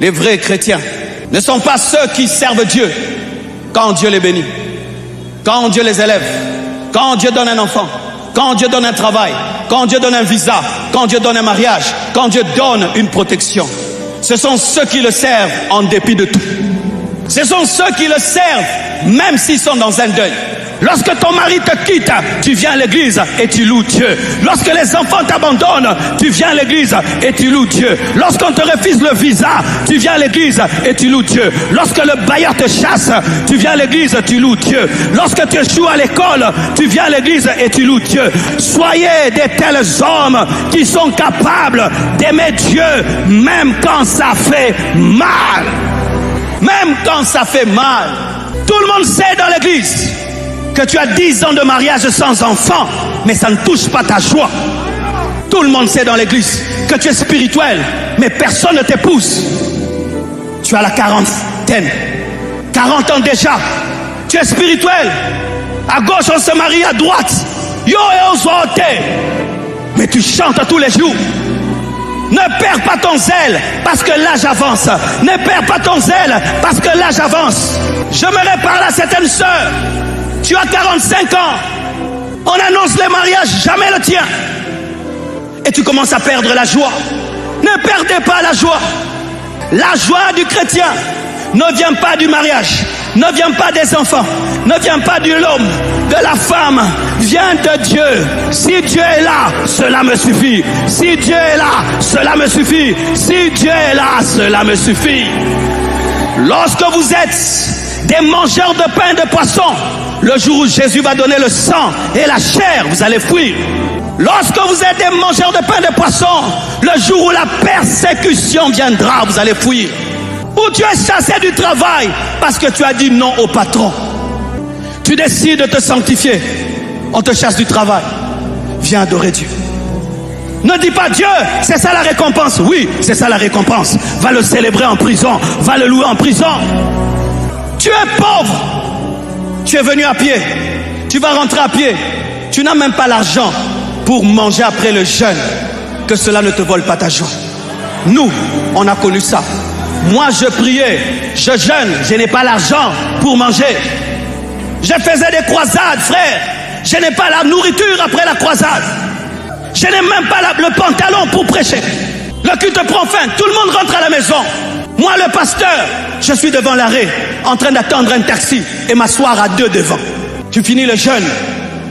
Les vrais chrétiens ne sont pas ceux qui servent Dieu quand Dieu les bénit, quand Dieu les élève, quand Dieu donne un enfant, quand Dieu donne un travail, quand Dieu donne un visa, quand Dieu donne un mariage, quand Dieu donne une protection. Ce sont ceux qui le servent en dépit de tout. Ce sont ceux qui le servent même s'ils sont dans un deuil. Lorsque ton mari te quitte, tu viens à l'église et tu loues Dieu. Lorsque les enfants t'abandonnent, tu viens à l'église et tu loues Dieu. Lorsqu'on te refuse le visa, tu viens à l'église et tu loues Dieu. Lorsque le bailleur te chasse, tu viens à l'église et tu loues Dieu. Lorsque tu échoues à l'école, tu viens à l'église et tu loues Dieu. Soyez des tels hommes qui sont capables d'aimer Dieu même quand ça fait mal. Même quand ça fait mal. Tout le monde sait dans l'église que tu as 10 ans de mariage sans enfant, mais ça ne touche pas ta joie. Tout le monde sait dans l'église que tu es spirituel, mais personne ne t'épouse. Tu as la quarantaine, 40 ans déjà. Tu es spirituel. À gauche, on se marie, à droite. Yo et osote. Mais tu chantes tous les jours. Ne perds pas ton zèle parce que l'âge avance. Ne perds pas ton zèle parce que l'âge avance. J'aimerais parler à certaines sœurs. Tu as 45 ans. On annonce les mariages, jamais le tien. Et tu commences à perdre la joie. Ne perdez pas la joie. La joie du chrétien ne vient pas du mariage, ne vient pas des enfants, ne vient pas de l'homme, de la femme, vient de Dieu. Si Dieu est là, cela me suffit. Si Dieu est là, cela me suffit. Si Dieu est là, cela me suffit. Lorsque vous êtes des mangeurs de pain et de poisson, le jour où Jésus va donner le sang et la chair, vous allez fuir. Lorsque vous êtes des mangeurs de pain et de poisson, le jour où la persécution viendra, vous allez fuir. Ou tu es chassé du travail parce que tu as dit non au patron. Tu décides de te sanctifier. On te chasse du travail. Viens adorer Dieu. Ne dis pas Dieu, c'est ça la récompense. Oui, c'est ça la récompense. Va le célébrer en prison. Va le louer en prison. Tu es pauvre. Tu es venu à pied. Tu vas rentrer à pied. Tu n'as même pas l'argent pour manger après le jeûne. Que cela ne te vole pas ta joie. Nous, on a connu ça. Moi, je priais, je jeûne, je n'ai pas l'argent pour manger. Je faisais des croisades, frère. Je n'ai pas la nourriture après la croisade. Je n'ai même pas le pantalon pour prêcher. Le culte prend fin, tout le monde rentre à la maison. Moi, le pasteur, je suis devant l'arrêt, en train d'attendre un taxi et m'asseoir à deux devant. Tu finis le jeûne,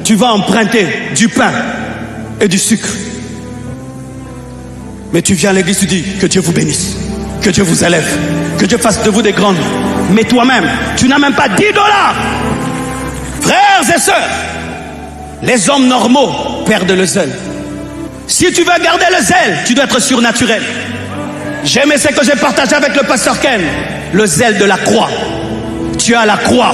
tu vas emprunter du pain et du sucre. Mais tu viens à l'église, tu dis que Dieu vous bénisse. Que Dieu vous élève, que Dieu fasse de vous des grandes. Mais toi-même, tu n'as même pas 10 $. Frères et sœurs, les hommes normaux perdent le zèle. Si tu veux garder le zèle, tu dois être surnaturel. J'aimais ce que j'ai partagé avec le pasteur Ken, le zèle de la croix. Tu as la croix